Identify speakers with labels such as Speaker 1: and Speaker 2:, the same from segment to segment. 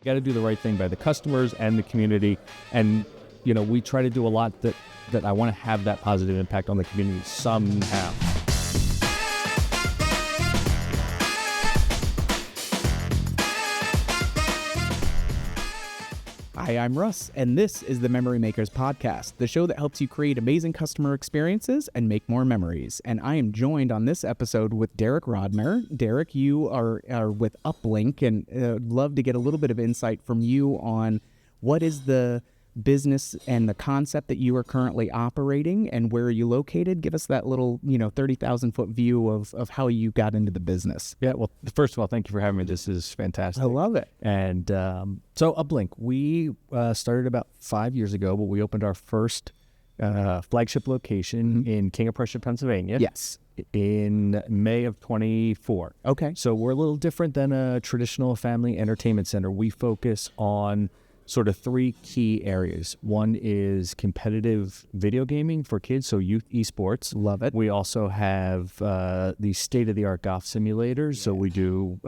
Speaker 1: You got to do the right thing by the customers and the community. And, we try to do a lot that I want to have that positive impact on the community somehow.
Speaker 2: Hi, I'm Russ, and this is the Memory Makers Podcast, the show that helps you create amazing customer experiences and make more memories. And I am joined on this episode with Derek Rodner. Derek, you are with Uplink, and love to get a little bit of insight from you on what is the business and the concept that you are currently operating, and where are you located? Give us that little, 30,000-foot view of how you got into the business.
Speaker 1: Yeah, well, first of all, thank you for having me. This is fantastic.
Speaker 2: I love it.
Speaker 1: And so Uplink, we started about 5 years ago, but we opened our first flagship location in King of Prussia, Pennsylvania.
Speaker 2: Yes.
Speaker 1: In May of 24.
Speaker 2: Okay.
Speaker 1: So we're a little different than a traditional family entertainment center. We focus on sort of three key areas. One is competitive video gaming for kids, so youth esports.
Speaker 2: Love it.
Speaker 1: We also have the state-of-the-art golf simulators, so we do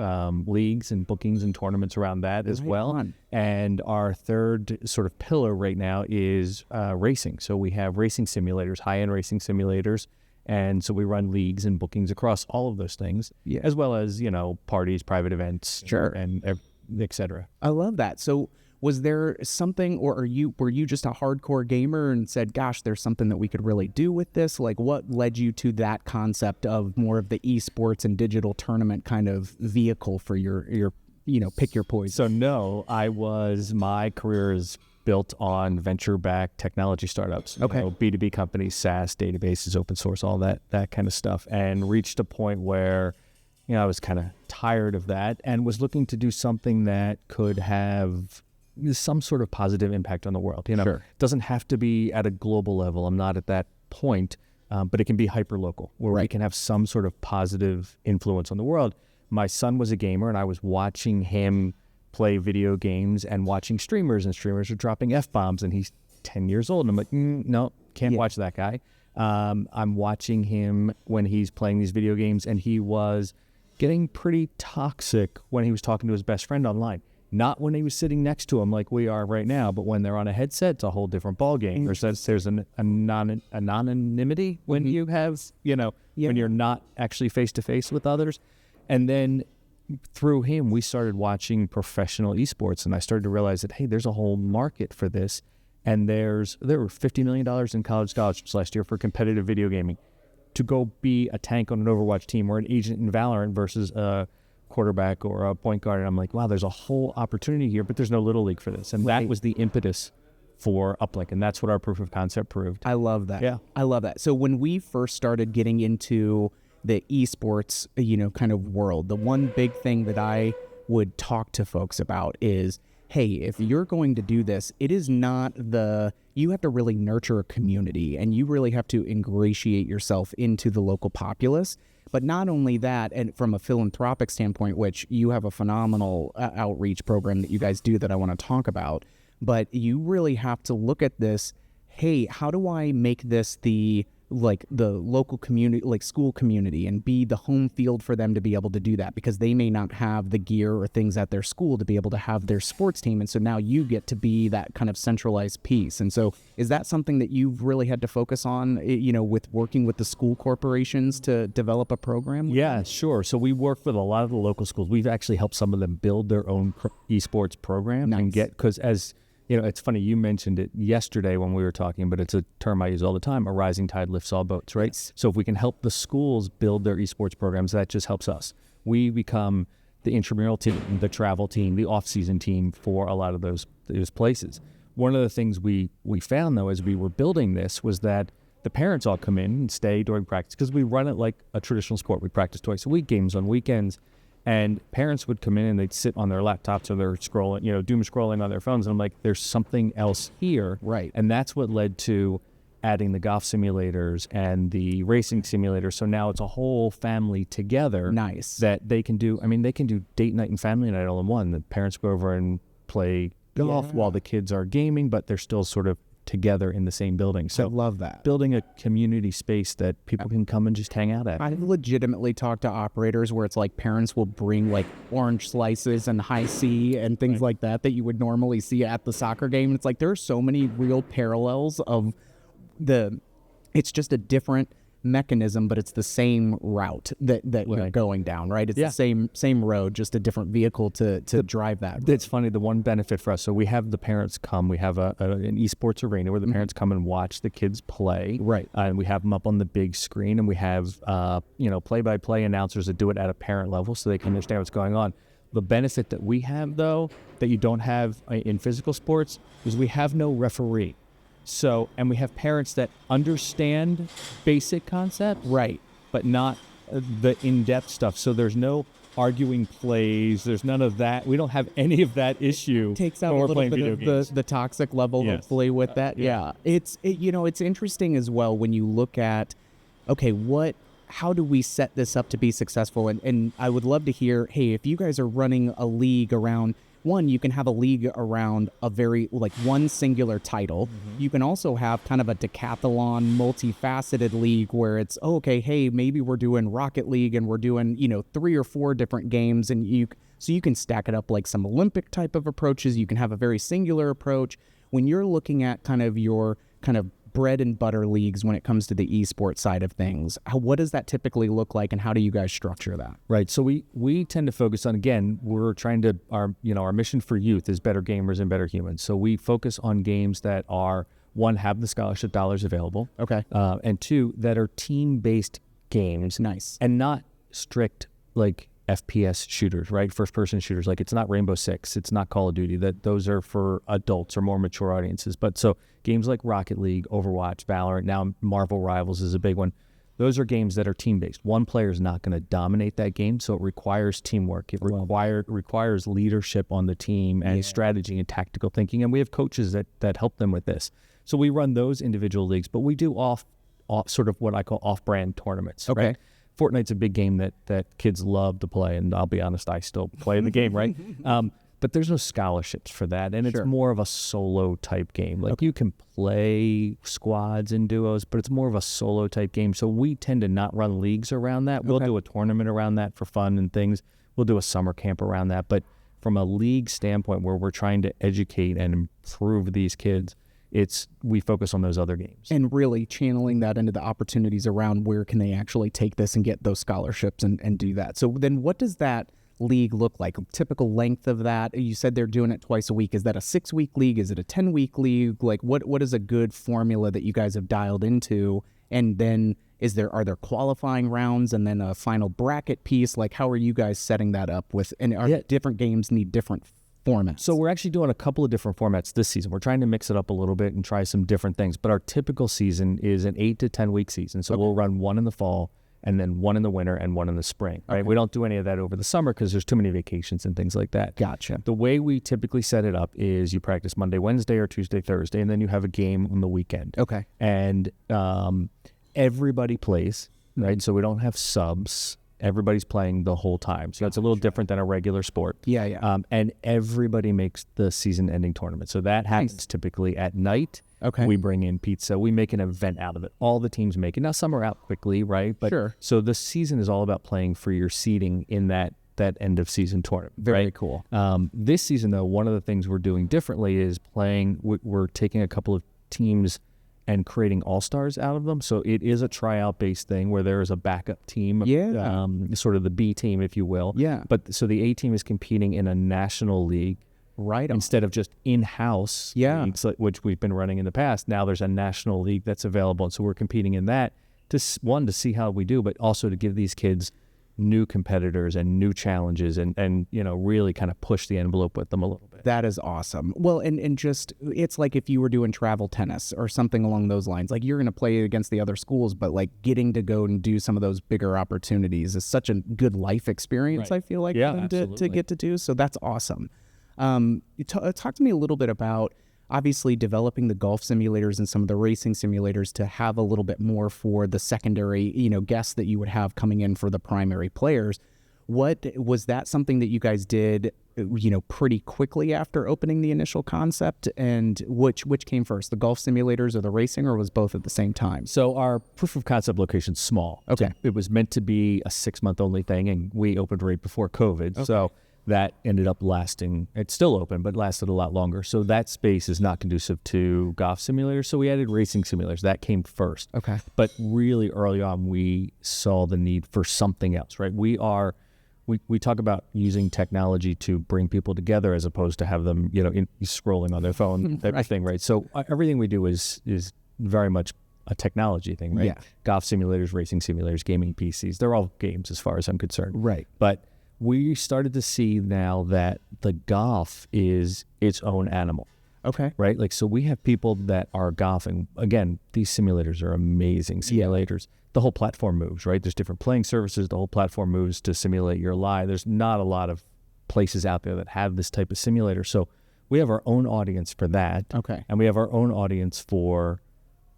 Speaker 1: leagues and bookings and tournaments around that as well.
Speaker 2: Fun.
Speaker 1: And our third sort of pillar right now is racing. So we have racing simulators, high-end racing simulators, and so we run leagues and bookings across all of those things, as well as, parties, private events, and et cetera.
Speaker 2: I love that. So was there something, or were you just a hardcore gamer and said, gosh, there's something that we could really do with this? Like, what led you to that concept of more of the esports and digital tournament kind of vehicle for your pick your poison?
Speaker 1: So no, my career is built on venture-backed technology startups.
Speaker 2: Okay.
Speaker 1: B2B companies, SaaS, databases, open source, all that kind of stuff, and reached a point where, I was kind of tired of that and was looking to do something that could have some sort of positive impact on the world.
Speaker 2: Sure.
Speaker 1: It doesn't have to be at a global level. I'm not at that point, but it can be hyper-local, where we can have some sort of positive influence on the world. My son was a gamer, and I was watching him play video games and watching streamers, and streamers are dropping F-bombs, and he's 10 years old. And I'm like, no, can't watch that guy. I'm watching him when he's playing these video games, and he was getting pretty toxic when he was talking to his best friend online. Not when he was sitting next to him like we are right now, but when they're on a headset, it's a whole different ballgame. There's an anonymity when you have, when you're not actually face-to-face with others. And then through him, we started watching professional esports, and I started to realize that, hey, there's a whole market for this. And there were $50 million in college scholarships last year for competitive video gaming. To go be a tank on an Overwatch team or an agent in Valorant versus a quarterback or a point guard, and I'm like, wow, there's a whole opportunity here, but there's no little league for this. And that was the impetus for Uplink, and that's what our proof of concept proved.
Speaker 2: I love that.
Speaker 1: Yeah.
Speaker 2: I love that. So when we first started getting into the esports, kind of world, the one big thing that I would talk to folks about is, hey, if you're going to do this, it is not you have to really nurture a community, and you really have to ingratiate yourself into the local populace. But not only that, and from a philanthropic standpoint, which you have a phenomenal outreach program that you guys do that I want to talk about, but you really have to look at this, hey, how do I make this the local community, like school community, and be the home field for them to be able to do that, because they may not have the gear or things at their school to be able to have their sports team. And so now you get to be that kind of centralized piece. And so is that something that you've really had to focus on, with working with the school corporations to develop a program?
Speaker 1: Yeah, sure. So we work with a lot of the local schools. We've actually helped some of them build their own esports program.
Speaker 2: Nice.
Speaker 1: And because as it's funny, you mentioned it yesterday when we were talking, but it's a term I use all the time, a rising tide lifts all boats, right?
Speaker 2: Yes.
Speaker 1: So if we can help the schools build their esports programs, that just helps us. We become the intramural team, the travel team, the off-season team for a lot of those places. One of the things we found, though, as we were building this was that the parents all come in and stay during practice, because we run it like a traditional sport. We practice twice a week, games on weekends. And parents would come in and they'd sit on their laptops or they're scrolling, doom scrolling on their phones. And I'm like, there's something else here.
Speaker 2: Right.
Speaker 1: And that's what led to adding the golf simulators and the racing simulators. So now it's a whole family together.
Speaker 2: Nice.
Speaker 1: That they can do. I mean, they can do date night and family night all in one. The parents go over and play golf while the kids are gaming, but they're still sort of together in the same building. So
Speaker 2: I love that.
Speaker 1: Building a community space that people can come and just hang out at.
Speaker 2: I've legitimately talked to operators where it's like parents will bring like orange slices and high C and things like that you would normally see at the soccer game. It's like there are so many real parallels of it's just a different mechanism, but it's the same route that you're going down, right? It's the same road, just a different vehicle to drive that road.
Speaker 1: It's funny, the one benefit for us, so we have the parents come, we have an esports arena where the parents come and watch the kids play,
Speaker 2: right?
Speaker 1: And we have them up on the big screen, and we have play-by-play announcers that do it at a parent level so they can understand what's going on. The benefit that we have, though, that you don't have in physical sports, is we have no referee. So, and we have parents that understand basic concepts,
Speaker 2: right,
Speaker 1: but not the in-depth stuff. So there's no arguing plays. There's none of that. We don't have any of that issue.
Speaker 2: It takes out a little bit of the toxic level, hopefully, with that. Yeah. It's interesting as well when you look at, okay, how do we set this up to be successful? And I would love to hear, hey, if you guys are running a league around, one, you can have a league around a very, like, one singular title. You can also have kind of a decathlon, multifaceted league where it's, hey, maybe we're doing Rocket League and we're doing, 3 or 4 different games. And you can stack it up like some Olympic type of approaches. You can have a very singular approach. When you're looking at kind of your kind of bread and butter leagues when it comes to the esports side of things, what does that typically look like, and how do you guys structure that?
Speaker 1: Right. So we tend to focus on, again, we're trying to, our mission for youth is better gamers and better humans. So we focus on games that are, one, have the scholarship dollars available.
Speaker 2: Okay.
Speaker 1: And 2, that are team-based games.
Speaker 2: Nice. And
Speaker 1: not strict, like, FPS shooters, right? First-person shooters. Like, it's not Rainbow Six. It's not Call of Duty. Those are for adults or more mature audiences. But so games like Rocket League, Overwatch, Valorant, now Marvel Rivals is a big one. Those are games that are team-based. One player is not going to dominate that game, so it requires teamwork. It requires leadership on the team and strategy and tactical thinking. And we have coaches that help them with this. So we run those individual leagues, but we do off sort of what I call off-brand tournaments.
Speaker 2: Okay.
Speaker 1: Right? Fortnite's a big game that kids love to play, and I'll be honest, I still play the game, right? But there's no scholarships for that, and it's more of a solo type game. Like, you can play squads and duos, but it's more of a solo type game. So we tend to not run leagues around that. We'll do a tournament around that for fun and things. We'll do a summer camp around that. But from a league standpoint where we're trying to educate and improve these kids, we focus on those other games.
Speaker 2: And really channeling that into the opportunities around where can they actually take this and get those scholarships and do that. So then what does that league look like? Typical length of that? You said they're doing it twice a week. Is that a 6-week league? Is it a 10-week league? Like, what is a good formula that you guys have dialed into? And then are there qualifying rounds and then a final bracket piece? Like, how are you guys setting that up with, and different games need different formats?
Speaker 1: So we're actually doing a couple of different formats this season. We're trying to mix it up a little bit and try some different things. But our typical season is an 8 to 10 week season. So we'll run one in the fall and then one in the winter and one in the spring, right? We don't do any of that over the summer because there's too many vacations and things like that.
Speaker 2: Gotcha.
Speaker 1: The way we typically set it up is you practice Monday, Wednesday, or Tuesday, Thursday, and then you have a game on the weekend.
Speaker 2: Okay.
Speaker 1: And everybody plays, right? So we don't have subs. Everybody's playing the whole time. So that's a little different than a regular sport.
Speaker 2: Yeah.
Speaker 1: And everybody makes the season-ending tournament. So that happens typically at night.
Speaker 2: Okay.
Speaker 1: We bring in pizza. We make an event out of it. All the teams make it. Now, some are out quickly, right? But so the season is all about playing for your seeding in that end-of-season tournament.
Speaker 2: Very cool.
Speaker 1: This season, though, one of the things we're doing differently is we're taking a couple of teams and creating all-stars out of them. So it is a tryout-based thing where there is a backup team, sort of the B team, if you will.
Speaker 2: Yeah.
Speaker 1: But so the A team is competing in a national league.
Speaker 2: Right.
Speaker 1: Instead of just in-house leagues, which we've been running in the past, now there's a national league that's available. And so we're competing in that to see how we do, but also to give these kids new competitors and new challenges and really kind of push the envelope with them a little bit.
Speaker 2: That is awesome. Well, and just, it's like if you were doing travel tennis or something along those lines, like you're going to play against the other schools, but like getting to go and do some of those bigger opportunities is such a good life experience, I feel like, to get to do. So that's awesome. Talk to me a little bit about obviously developing the golf simulators and some of the racing simulators to have a little bit more for the secondary, guests that you would have coming in for the primary players. What was that something that you guys did pretty quickly after opening the initial concept? And which came first, the golf simulators or the racing, or was both at the same time?
Speaker 1: So our proof of concept location's small.
Speaker 2: Okay.
Speaker 1: So it was meant to be a 6-month only thing, and we opened right before COVID. Okay. So that ended up lasting, it's still open, but lasted a lot longer. So that space is not conducive to golf simulators. So we added racing simulators. That came first.
Speaker 2: Okay.
Speaker 1: But really early on, we saw the need for something else, right? We talk about using technology to bring people together as opposed to have them, scrolling on their phone type of thing, right? So everything we do is very much a technology thing, right?
Speaker 2: Yeah.
Speaker 1: Golf simulators, racing simulators, gaming PCs, they're all games as far as I'm concerned.
Speaker 2: Right.
Speaker 1: But we started to see now that the golf is its own animal.
Speaker 2: Okay.
Speaker 1: Right? Like, so we have people that are golfing. Again, these simulators are amazing simulators. Yeah. The whole platform moves, right? There's different playing surfaces. The whole platform moves to simulate your lie. There's not a lot of places out there that have this type of simulator. So we have our own audience for that.
Speaker 2: Okay.
Speaker 1: And we have our own audience for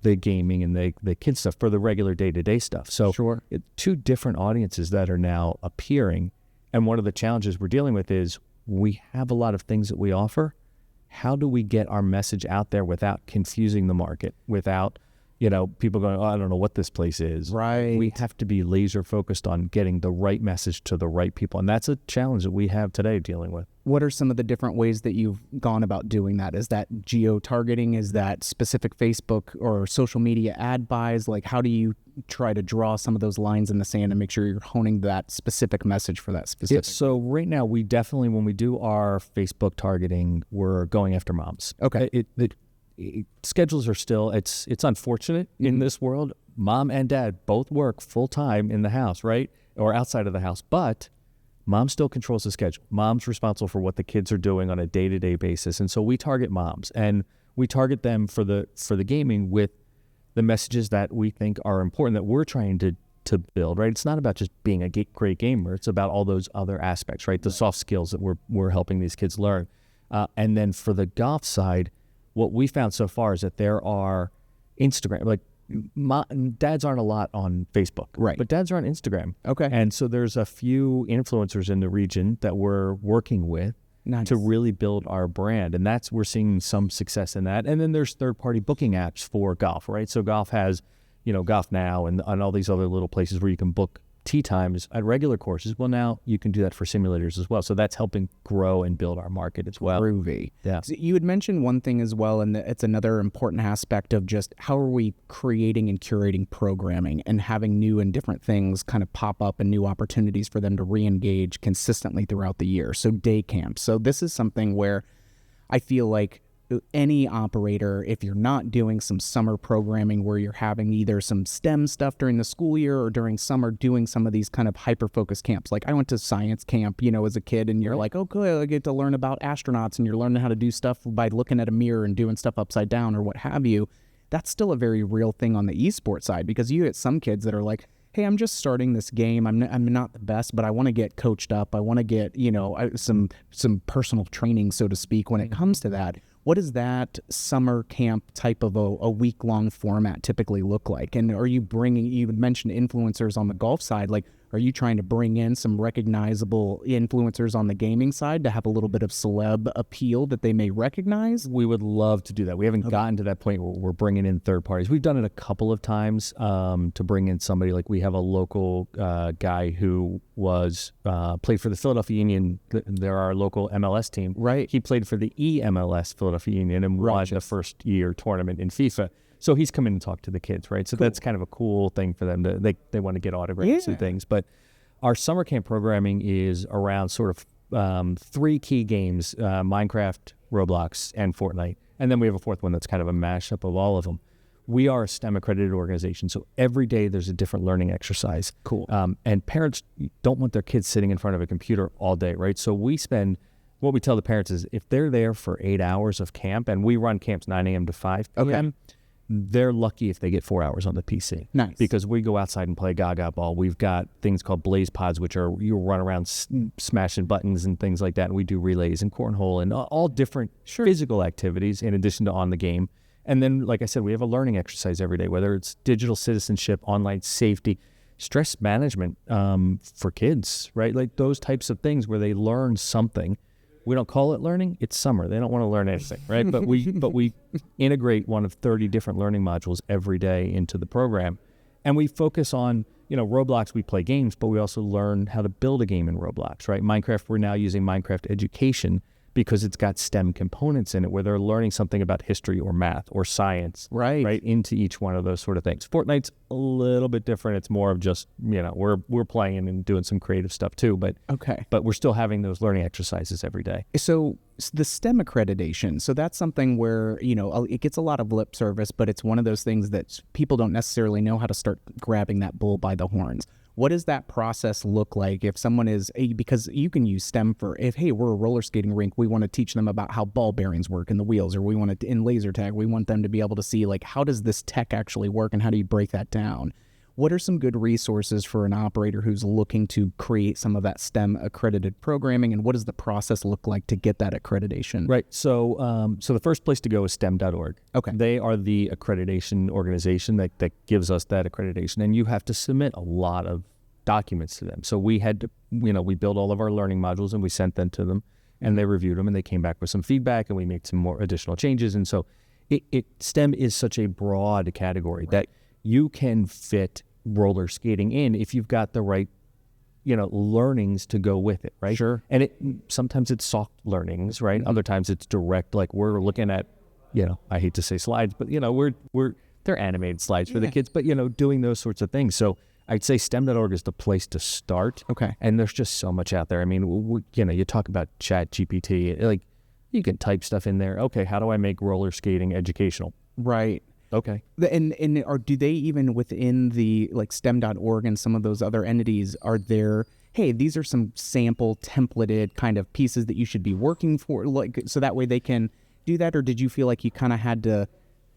Speaker 1: the gaming and the kid stuff, for the regular day-to-day stuff. So
Speaker 2: sure.
Speaker 1: Two different audiences that are now appearing. And one of the challenges we're dealing with is we have a lot of things that we offer. How do we get our message out there without confusing the market, without, people going, I don't know what this place is.
Speaker 2: Right.
Speaker 1: We have to be laser focused on getting the right message to the right people. And that's a challenge that we have today dealing with.
Speaker 2: What are some of the different ways that you've gone about doing that? Is that geo-targeting? Is that specific Facebook or social media ad buys? Like, how do you try to draw some of those lines in the sand and make sure you're honing that specific message for that specific?
Speaker 1: Yeah, so right now, we definitely, when we do our Facebook targeting, we're going after moms.
Speaker 2: Okay.
Speaker 1: Schedules are still, it's unfortunate in this world. Mom and dad both work full-time in the house, right? Or outside of the house, but mom still controls the schedule. Mom's responsible for what the kids are doing on a day-to-day basis. And so we target moms, and we target them for the gaming with the messages that we think are important, that we're trying to build, right? It's not about just being a great gamer. It's about all those other aspects, right? The soft skills that we're helping these kids learn. And then for the golf side, what we found so far is that there are Instagram, like dads aren't a lot on Facebook,
Speaker 2: right?
Speaker 1: But dads are on Instagram.
Speaker 2: Okay.
Speaker 1: And so there's a few influencers in the region that we're working with to really build our brand. And we're seeing some success in that. And then there's third-party booking apps for golf, right? So golf has, Golf Now and all these other little places where you can book tee times at regular courses. Well, now you can do that for simulators as well. So that's helping grow and build our market as well.
Speaker 2: Groovy.
Speaker 1: Yeah.
Speaker 2: So you had mentioned one thing as well, and it's another important aspect of just how are we creating and curating programming and having new and different things kind of pop up and new opportunities for them to re-engage consistently throughout the year. So day camps. So this is something where I feel like any operator, if you're not doing some summer programming where you're having either some STEM stuff during the school year or during summer doing some of these kind of hyper-focused camps. Like I went to science camp, as a kid, and you're like, oh, cool, I get to learn about astronauts, and you're learning how to do stuff by looking at a mirror and doing stuff upside down or what have you. That's still a very real thing on the esports side, because you get some kids that are like, hey, I'm just starting this game. I'm not the best, but I want to get coached up. I want to get, some personal training, so to speak, when it comes to that. What does that summer camp type of a week-long format typically look like? And are you you mentioned influencers on the golf side, like, are you trying to bring in some recognizable influencers on the gaming side to have a little bit of celeb appeal that they may recognize?
Speaker 1: We would love to do that. We haven't gotten to that point where we're bringing in third parties. We've done it a couple of times to bring in somebody. Like we have a local guy who played for the Philadelphia Union. They're our local MLS team.
Speaker 2: Right.
Speaker 1: He played for the EMLS Philadelphia Union and won the first year tournament in FIFA. So he's come in and talked to the kids, right? So that's kind of a cool thing for them. They want to get autographs and things. But our summer camp programming is around sort of 3 key games, Minecraft, Roblox, and Fortnite. And then we have a fourth one that's kind of a mashup of all of them. We are a STEM accredited organization, so every day there's a different learning exercise.
Speaker 2: Cool.
Speaker 1: And parents don't want their kids sitting in front of a computer all day, right? So what we tell the parents is if they're there for 8 hours of camp, and we run camps 9 a.m. to 5 p.m., they're lucky if they get 4 hours on the PC.
Speaker 2: Nice.
Speaker 1: Because we go outside and play Gaga Ball. We've got things called Blaze Pods, which are you run around smashing buttons and things like that. And we do relays and cornhole and all different physical activities in addition to on the game. And then, like I said, we have a learning exercise every day, whether it's digital citizenship, online safety, stress management for kids, right? Like those types of things where they learn something We don't call it learning. It's summer. They don't want to learn anything, right? But we integrate one of 30 different learning modules every day into the program. And we focus on, Roblox, we play games, but we also learn how to build a game in Roblox, right? Minecraft, we're now using Minecraft Education because it's got STEM components in it where they're learning something about history or math or science, right into each one of those sort of things. Fortnite's a little bit different. It's more of just, we're playing and doing some creative stuff too, but we're still having those learning exercises every day.
Speaker 2: So the STEM accreditation, so that's something where, it gets a lot of lip service, but it's one of those things that people don't necessarily know how to start grabbing that bull by the horns. What does that process look like if someone is, because you can use STEM for, hey, we're a roller skating rink, we want to teach them about how ball bearings work in the wheels, or we want to, in laser tag, we want them to be able to see, like, how does this tech actually work and how do you break that down? What are some good resources for an operator who's looking to create some of that STEM accredited programming, and what does the process look like to get that accreditation?
Speaker 1: Right. So the first place to go is STEM.org.
Speaker 2: Okay.
Speaker 1: They are the accreditation organization that gives us that accreditation, and you have to submit a lot of documents to them. So we had to, we built all of our learning modules and we sent them to them, and they reviewed them and they came back with some feedback, and we made some more additional changes. And so STEM is such a broad category that you can fit roller skating in if you've got the right learnings to go with it, right?
Speaker 2: Sure.
Speaker 1: And sometimes it's soft learnings, right? Other times it's direct, like we're looking at, I hate to say slides, but they're animated slides for the kids, but doing those sorts of things. So I'd say STEM.org is the place to start.
Speaker 2: Okay.
Speaker 1: And there's just so much out there. I mean, you talk about Chat GPT, like you can type stuff in there. Okay, how do I make roller skating educational?
Speaker 2: Right.
Speaker 1: Okay.
Speaker 2: And or do they even within the like STEM.org and some of those other entities, are there, hey, these are some sample templated kind of pieces that you should be working for, like, so that way they can do that? Or did you feel like you kind of had to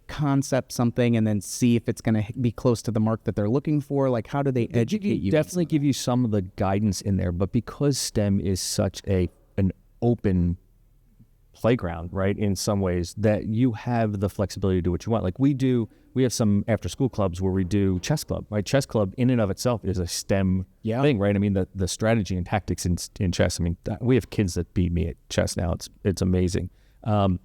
Speaker 2: concept something and then see if it's going to be close to the mark that they're looking for? Like, how do they educate you?
Speaker 1: Definitely give you some of the guidance in there, but because STEM is such an open playground, right, in some ways, that you have the flexibility to do what you want. Like we have some after school clubs where we do chess club, right? Chess club in and of itself is a STEM thing, right? I mean, the strategy and tactics in chess, I mean, we have kids that beat me at chess now. It's amazing. And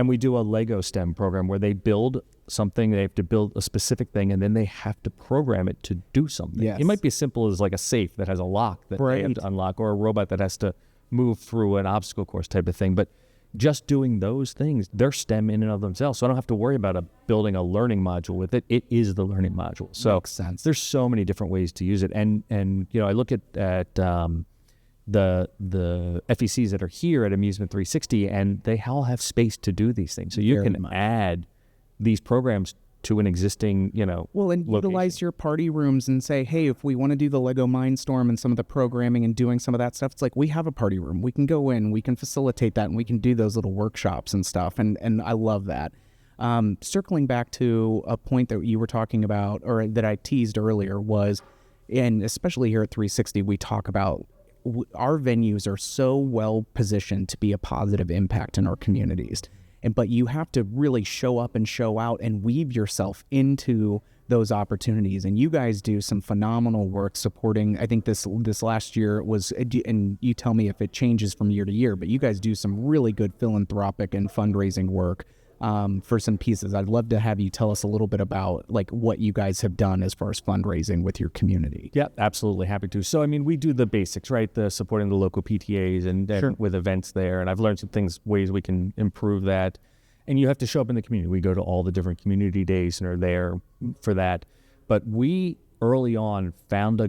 Speaker 1: we do a Lego STEM program where they build something, they have to build a specific thing, and then they have to program it to do something.
Speaker 2: Yes.
Speaker 1: It might be as simple as like a safe that has a lock that they have to unlock, or a robot that has to move through an obstacle course type of thing. But just doing those things, they're STEM in and of themselves. So I don't have to worry about building a learning module with it. It is the learning module. So
Speaker 2: makes sense.
Speaker 1: There's so many different ways to use it. And I look at the FECs that are here at Amusement 360, and they all have space to do these things. So you can add these programs to an existing, and
Speaker 2: location. Utilize your party rooms and say, hey, if we want to do the Lego Mindstorm and some of the programming and doing some of that stuff, it's like we have a party room. We can go in, we can facilitate that, and we can do those little workshops and stuff. And I love that. Circling back to a point that you were talking about, or that I teased earlier, was, and especially here at 360, we talk about our venues are so well positioned to be a positive impact in our communities. But you have to really show up and show out and weave yourself into those opportunities. And you guys do some phenomenal work supporting, I think this last year was, and you tell me if it changes from year to year, but you guys do some really good philanthropic and fundraising work for some pieces. I'd love to have you tell us a little bit about like what you guys have done as far as fundraising with your community.
Speaker 1: Yeah, absolutely. Happy to. So, I mean, we do the basics, right? The supporting the local PTAs and with events there. And I've learned some things, ways we can improve that. And you have to show up in the community. We go to all the different community days and are there for that. But we early on found a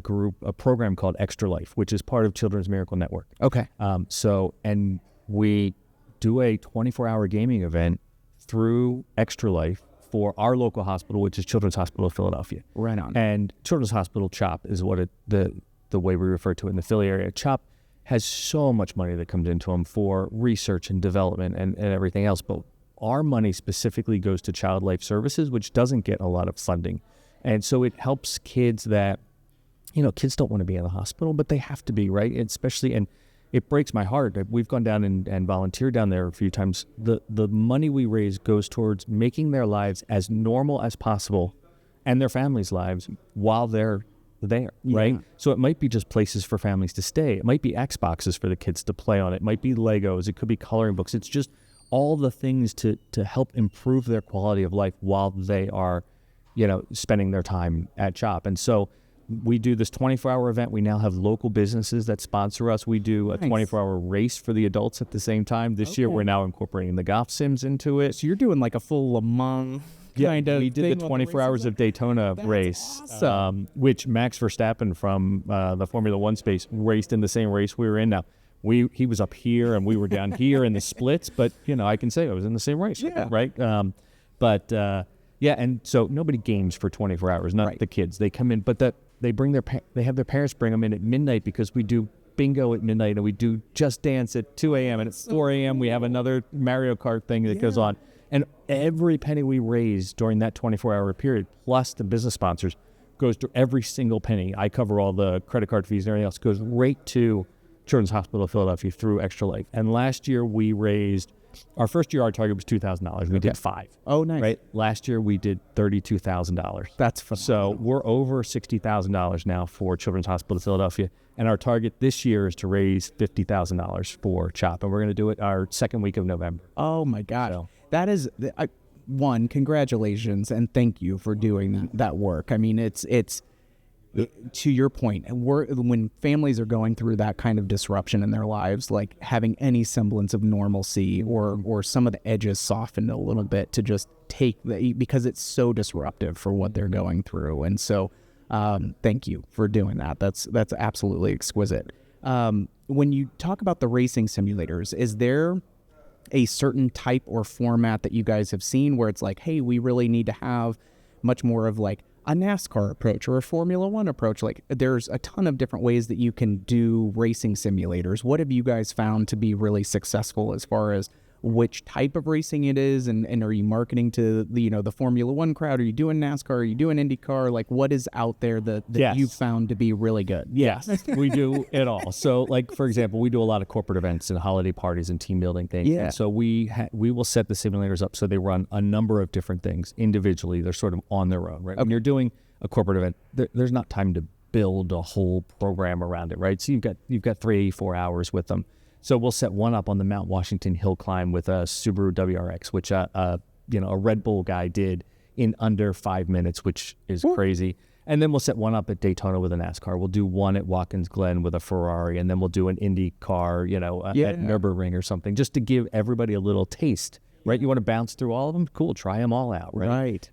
Speaker 1: program called Extra Life, which is part of Children's Miracle Network.
Speaker 2: Okay.
Speaker 1: And we do a 24-hour gaming event through Extra Life for our local hospital, which is Children's Hospital of Philadelphia.
Speaker 2: Right on.
Speaker 1: And Children's Hospital CHOP is what the way we refer to it in the Philly area. CHOP has so much money that comes into them for research and development and everything else. But our money specifically goes to Child Life Services, which doesn't get a lot of funding. And so it helps kids that, kids don't want to be in the hospital, but they have to be, right? And it breaks my heart. We've gone down and volunteered down there a few times. The money we raise goes towards making their lives as normal as possible and their families' lives while they're there, right? So it might be just places for families to stay. It might be Xboxes for the kids to play on. It might be Legos. It could be coloring books. It's just all the things to help improve their quality of life while they are, spending their time at Chop. And so we do this 24-hour event. We now have local businesses that sponsor us. We do a 24-hour race for the adults at the same time. This year, we're now incorporating the golf sims into it.
Speaker 2: So you're doing like a full Le Mans kind of
Speaker 1: we did the 24 hours of Daytona race,
Speaker 2: awesome.
Speaker 1: Which Max Verstappen from the Formula One space raced in the same race we were in. Now, he was up here and we were down here in the splits, but, I can say I was in the same race, right? And so nobody games for 24 hours, not the kids. They come in, but they have their parents bring them in at midnight because we do bingo at midnight and we do Just Dance at 2 a.m. and at 4 a.m. we have another Mario Kart thing that goes on. And every penny we raise during that 24-hour period, plus the business sponsors, goes to every single penny. I cover all the credit card fees and everything else, goes right to Children's Hospital of Philadelphia through Extra Life. And last year we raised, our first year our target was $2,000. We did 5.
Speaker 2: Oh, nice.
Speaker 1: Right? Last year we did $32,000.
Speaker 2: That's phenomenal.
Speaker 1: So we're over $60,000 now for Children's Hospital of Philadelphia. And our target this year is to raise $50,000 for CHOP. And we're going to do it our second week of November.
Speaker 2: Oh, my God. That is, one, congratulations, and thank you for doing that work. I mean, it's to your point, when families are going through that kind of disruption in their lives, like having any semblance of normalcy or some of the edges softened a little bit to just take because it's so disruptive for what they're going through. And so thank you for doing that. That's absolutely exquisite. When you talk about the racing simulators, is there a certain type or format that you guys have seen where it's like, hey, we really need to have much more of like a NASCAR approach or a Formula One approach? Like there's a ton of different ways that you can do racing simulators. What have you guys found to be really successful as far as which type of racing it is? And are you marketing to the Formula One crowd? Are you doing NASCAR? Are you doing IndyCar? Like what is out there that you've found to be really good?
Speaker 1: Yes, we do it all. So like, for example, we do a lot of corporate events and holiday parties and team building things.
Speaker 2: Yeah.
Speaker 1: And so we will set the simulators up so they run a number of different things individually. They're sort of on their own, right? Okay. When you're doing a corporate event, there's not time to build a whole program around it, right? So you've got 3-4 hours with them. So we'll set one up on the Mount Washington Hill climb with a Subaru WRX, which a Red Bull guy did in under 5 minutes, which is crazy. And then we'll set one up at Daytona with a NASCAR. We'll do one at Watkins Glen with a Ferrari, and then we'll do an Indy car, at Nürburgring or something, just to give everybody a little taste. Right? You want to bounce through all of them? Cool. Try them all out. Right.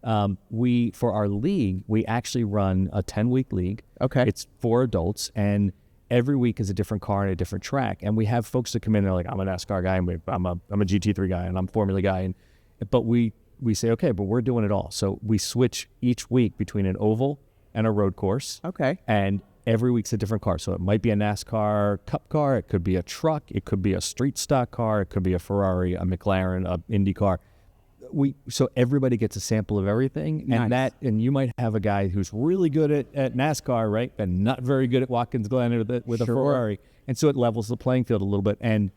Speaker 1: We, for our league, we actually run a 10-week league. Okay. It's for adults, and every week is a different car and a different track. And we have folks that come in and they're like, I'm a NASCAR guy, and I'm a GT3 guy, and I'm a Formula guy. But we say, okay, but we're doing it all. So we switch each week between an oval and a road course. Okay. And every week's a different car. So it might be a NASCAR Cup car. It could be a truck. It could be a street stock car. It could be a Ferrari, a McLaren, a Indy car. So everybody gets a sample of everything. Nice. And you might have a guy who's really good at NASCAR, right? And not very good at Watkins Glen with a Ferrari. And so it levels the playing field a little bit. And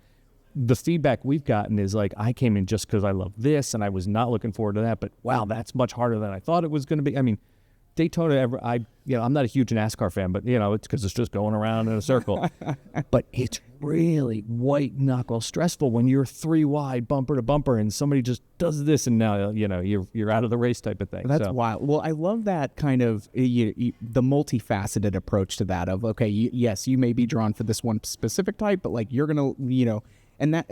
Speaker 1: the feedback we've gotten is like, I came in just because I love this and I was not looking forward to that, but wow, that's much harder than I thought it was going to be. I mean, Daytona, I'm not a huge NASCAR fan, but it's because it's just going around in a circle. But it's really white knuckle stressful when you're 3 wide, bumper to bumper, and somebody just does this, and now you're out of the race type of thing.
Speaker 2: That's wild. Well, I love that kind of the multifaceted approach to that. Of okay, yes, you may be drawn for this one specific type, but like you're gonna and that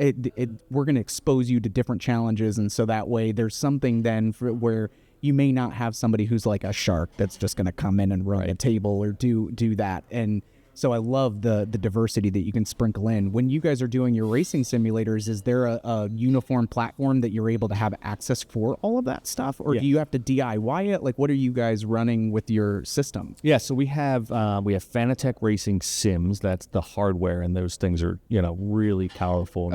Speaker 2: we're gonna expose you to different challenges, and so that way there's something then where you may not have somebody who's like a shark that's just going to come in and run a table or do that. And so I love the diversity that you can sprinkle in. When you guys are doing your racing simulators, is there a uniform platform that you're able to have access for all of that stuff? Or do you have to DIY it? Like, what are you guys running with your system?
Speaker 1: Yeah, so we have Fanatec Racing Sims. That's the hardware, and those things are, really powerful,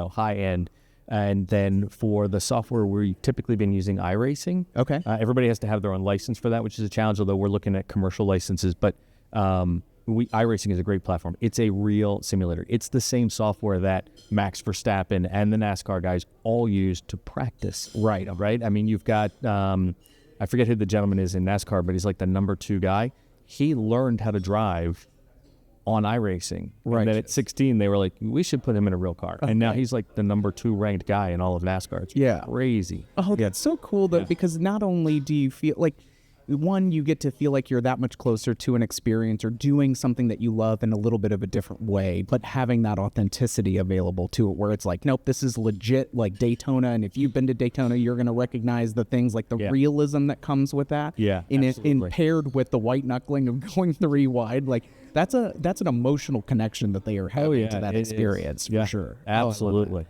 Speaker 1: high end. And then for the software, we've typically been using iRacing. Okay. Everybody has to have their own license for that, which is a challenge, although we're looking at commercial licenses. But iRacing is a great platform. It's a real simulator. It's the same software that Max Verstappen and the NASCAR guys all use to practice. Right. I mean, you've got, I forget who the gentleman is in NASCAR, but he's like the number 2 guy. he learned how to drive on iRacing.
Speaker 2: Right.
Speaker 1: And then at 16, they were like, we should put him in a real car. And now he's like the number 2 ranked guy in all of NASCAR. It's crazy.
Speaker 2: Oh, that's so cool, though, because not only do you feel like, one, you get to feel like you're that much closer to an experience or doing something that you love in a little bit of a different way, but having that authenticity available to it where it's like, nope, this is legit like Daytona. And if you've been to Daytona, you're going to recognize the things like the realism that comes with that.
Speaker 1: Yeah,
Speaker 2: in paired with the white knuckling of going 3 wide, like that's an emotional connection that they are having to that experience for sure.
Speaker 1: Absolutely.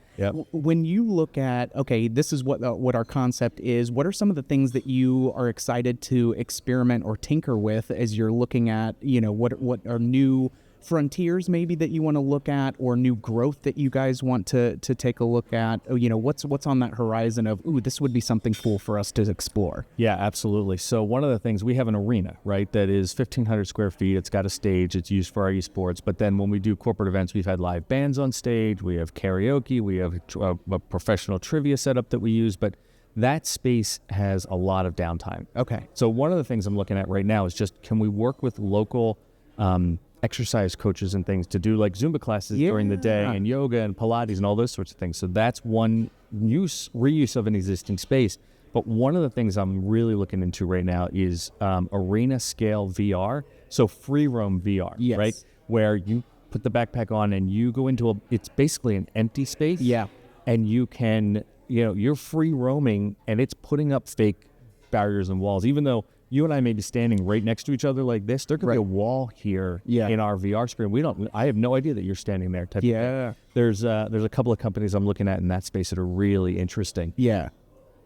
Speaker 2: When you look at, okay, this is what our concept is, what are some of the things that you are excited to experiment or tinker with as you're looking at, what are new frontiers maybe that you want to look at, or new growth that you guys want to take a look at? What's on that horizon of, this would be something cool for us to explore?
Speaker 1: Yeah, absolutely. So one of the things, we have an arena, right, that is 1,500 square feet. It's got a stage. It's used for our esports. But then when we do corporate events, we've had live bands on stage. We have karaoke. We have a professional trivia setup that we use. But that space has a lot of downtime.
Speaker 2: Okay.
Speaker 1: So one of the things I'm looking at right now is just, can we work with local exercise coaches and things to do like Zumba classes during the day, and yoga and Pilates and all those sorts of things. So that's one reuse of an existing space. But one of the things I'm really looking into right now is arena scale VR. So free roam VR, right? Where you put the backpack on and you go into it's basically an empty space.
Speaker 2: Yeah.
Speaker 1: And you can, you're free roaming, and it's putting up fake barriers and walls, even though you and I may be standing right next to each other like this. There could be a wall here in our VR screen. I have no idea that you're standing there. There's a couple of companies I'm looking at in that space that are really interesting.
Speaker 2: Yeah.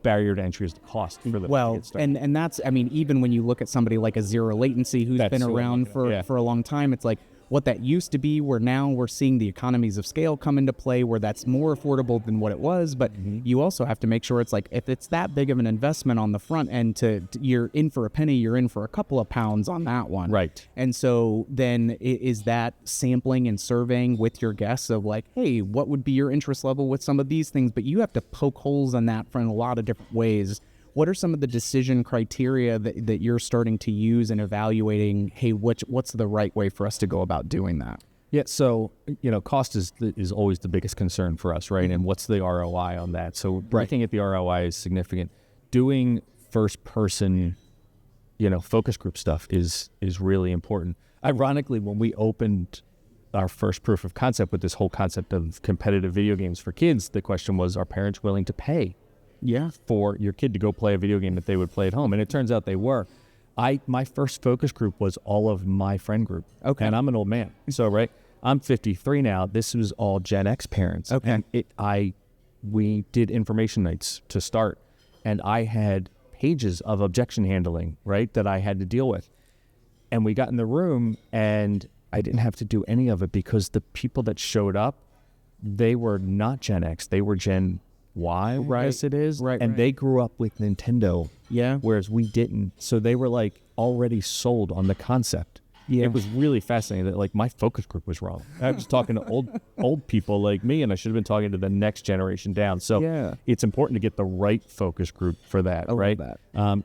Speaker 1: Barrier to entry is the cost for them.
Speaker 2: And that's, even when you look at somebody like a Zero Latency who's been around for a long time, it's like, what that used to be, where now we're seeing the economies of scale come into play, where that's more affordable than what it was. But you also have to make sure it's like, if it's that big of an investment on the front end, you're in for a penny, you're in for a couple of pounds on that one.
Speaker 1: Right.
Speaker 2: And so then is that sampling and surveying with your guests of like, hey, what would be your interest level with some of these things? But you have to poke holes in that in a lot of different ways. What are some of the decision criteria that you're starting to use in evaluating, hey, what's the right way for us to go about doing that?
Speaker 1: Yeah, so, cost is always the biggest concern for us, right? And what's the ROI on that? So looking at the ROI is significant. Doing first-person, focus group stuff is really important. Ironically, when we opened our first proof of concept with this whole concept of competitive video games for kids, the question was, are parents willing to pay for your kid to go play a video game that they would play at home? And it turns out they were. My first focus group was all of my friend group. Okay. And I'm an old man. So, right, I'm 53 now. This was all Gen X parents.
Speaker 2: Okay.
Speaker 1: And we did information nights to start. And I had pages of objection handling, right, that I had to deal with. And we got in the room, and I didn't have to do any of it because the people that showed up, they were not Gen X. They were Gen Y, as it is. And they grew up with Nintendo, whereas we didn't. So they were like already sold on the concept. Yeah. It was really fascinating that like my focus group was wrong. I was talking to old people like me, and I should have been talking to the next generation down. So it's important to get the right focus group for that, right?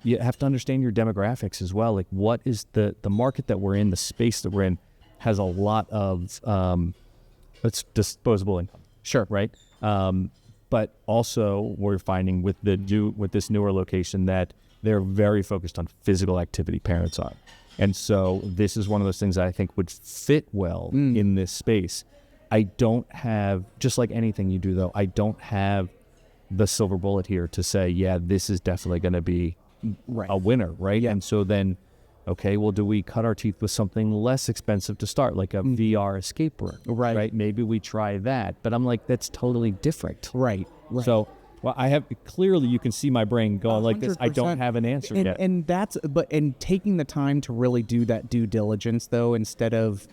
Speaker 1: You have to understand your demographics as well. Like, what is the market that we're in, the space that we're in has a lot of disposable income.
Speaker 2: Sure.
Speaker 1: Right? But also we're finding with this newer location that they're very focused on physical activity, parents are. And so this is one of those things that I think would fit well in this space. I don't have, just like anything you do though, I don't have the silver bullet here to say, this is definitely going to be a winner, right? And so then, okay, well, do we cut our teeth with something less expensive to start, like a VR escape room? Right. Maybe we try that. But I'm like, that's totally different. Right. So, clearly you can see my brain going 100%. Like this. I don't have an answer yet.
Speaker 2: And taking the time to really do that due diligence, though, instead of,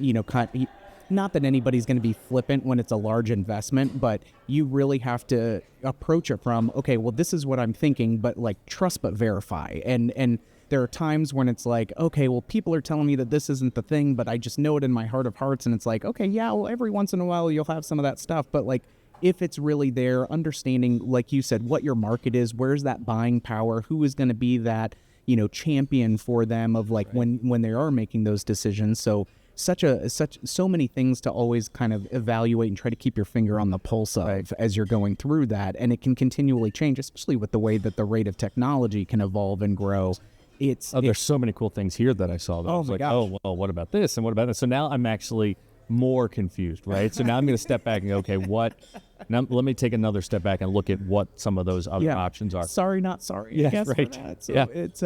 Speaker 2: not that anybody's going to be flippant when it's a large investment, but you really have to approach it from, okay, well, this is what I'm thinking, but like trust but verify. And there are times when it's like, okay, well, people are telling me that this isn't the thing, but I just know it in my heart of hearts. And it's like, okay, well, every once in a while you'll have some of that stuff. But like, if it's really there, understanding, like you said, what your market is, where's that buying power, who is going to be that, champion for them of like when they are making those decisions. So so many things to always kind of evaluate and try to keep your finger on the pulse of as you're going through that. And it can continually change, especially with the way that the rate of technology can evolve and grow.
Speaker 1: There's so many cool things here that I saw. That I was like, oh, well, what about this? And what about this? So now I'm actually more confused, right? So now I'm going to step back and go, okay, now let me take another step back and look at what some of those other options are.
Speaker 2: Sorry, not sorry.
Speaker 1: Yeah, right.
Speaker 2: So it's,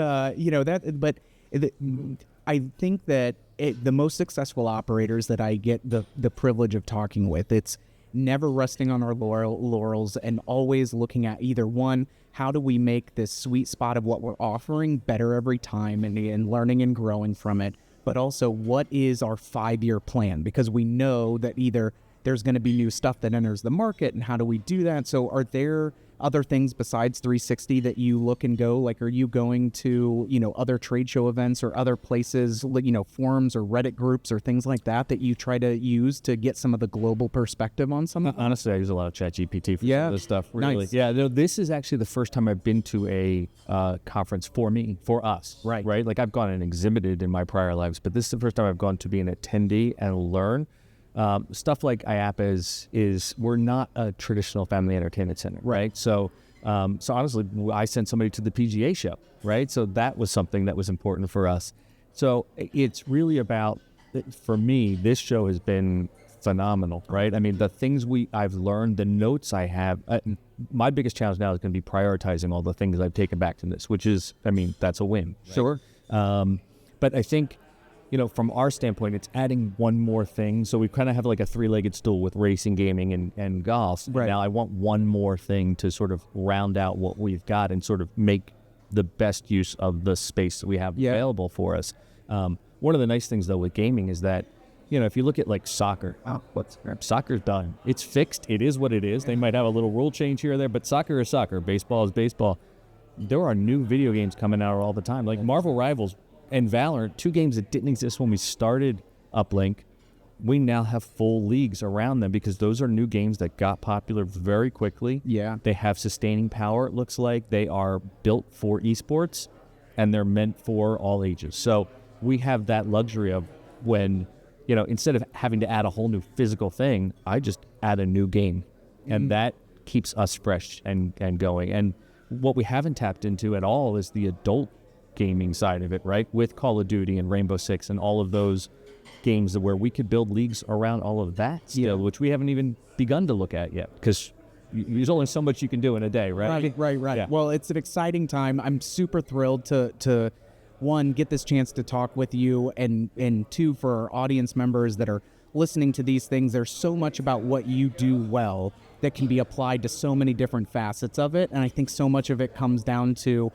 Speaker 2: I think that the most successful operators that I get the privilege of talking with, it's never resting on our laurels and always looking at either one, how do we make this sweet spot of what we're offering better every time and learning and growing from it, but also what is our 5-year plan? Because we know that either there's going to be new stuff that enters the market, and how do we do that? So are there other things besides 360 that you look and go, like, are you going to, other trade show events or other places, forums or Reddit groups or things like that you try to use to get some of the global perspective on something?
Speaker 1: Honestly, I use a lot of ChatGPT for some of this stuff. Really.
Speaker 2: Nice.
Speaker 1: Yeah, this is actually the first time I've been to a conference for us. Right. Like I've gone and exhibited in my prior lives, but this is the first time I've gone to be an attendee and learn. Stuff like IAPA is we're not a traditional family entertainment center, right? So honestly, I sent somebody to the PGA show, right? So that was something that was important for us. So it's really about, for me, this show has been phenomenal, right? I mean, the things I've learned, the notes I have, my biggest challenge now is going to be prioritizing all the things I've taken back from this, which is, that's a win. Right? Sure. But I think, from our standpoint, it's adding one more thing. So we kind of have like a 3-legged stool with racing, gaming, and golf. Right. Now I want one more thing to sort of round out what we've got and sort of make the best use of the space that we have available for us. One of the nice things, though, with gaming is that, if you look at like soccer, soccer's done. It's fixed. It is what it is. They might have a little rule change here or there, but soccer is soccer. Baseball is baseball. There are new video games coming out all the time. Like Marvel Rivals and Valorant, 2 games that didn't exist when we started Uplink. We now have full leagues around them because those are new games that got popular very quickly. Yeah. They have sustaining power, it looks like. They are built for esports, and they're meant for all ages. So we have that luxury of when, instead of having to add a whole new physical thing, I just add a new game. And that keeps us fresh and going. And what we haven't tapped into at all is the adult gaming side of it, right? With Call of Duty and Rainbow Six and all of those games where we could build leagues around all of that still, which we haven't even begun to look at yet, because there's only so much you can do in a day, right?
Speaker 2: Right. Yeah. Well, it's an exciting time. I'm super thrilled to one, get this chance to talk with you, and two, for our audience members that are listening to these things, there's so much about what you do well that can be applied to so many different facets of it. And I think so much of it comes down to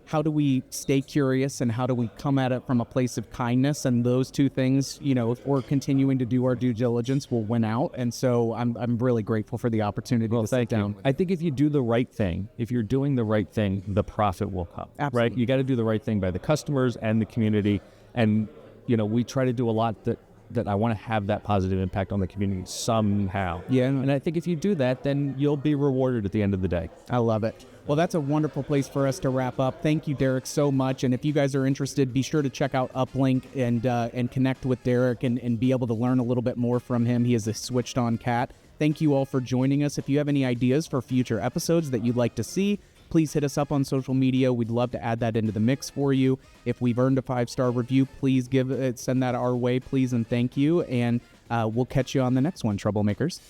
Speaker 2: how do we stay curious and how do we come at it from a place of kindness? And those two things, if we're continuing to do our due diligence, will win out. And so I'm really grateful for the opportunity to sit down.
Speaker 1: I think if you do the right thing, if you're doing the right thing, the profit will come.
Speaker 2: Absolutely.
Speaker 1: Right? You got to do the right thing by the customers and the community. And, we try to do a lot that I want to have that positive impact on the community somehow.
Speaker 2: Yeah.
Speaker 1: And I think if you do that, then you'll be rewarded at the end of the day.
Speaker 2: I love it. Well, that's a wonderful place for us to wrap up. Thank you, Derek, so much. And if you guys are interested, be sure to check out Uplink and connect with Derek and be able to learn a little bit more from him. He is a switched-on cat. Thank you all for joining us. If you have any ideas for future episodes that you'd like to see, please hit us up on social media. We'd love to add that into the mix for you. If we've earned a 5-star review, please send that our way, please, and thank you. And we'll catch you on the next one, Troublemakers.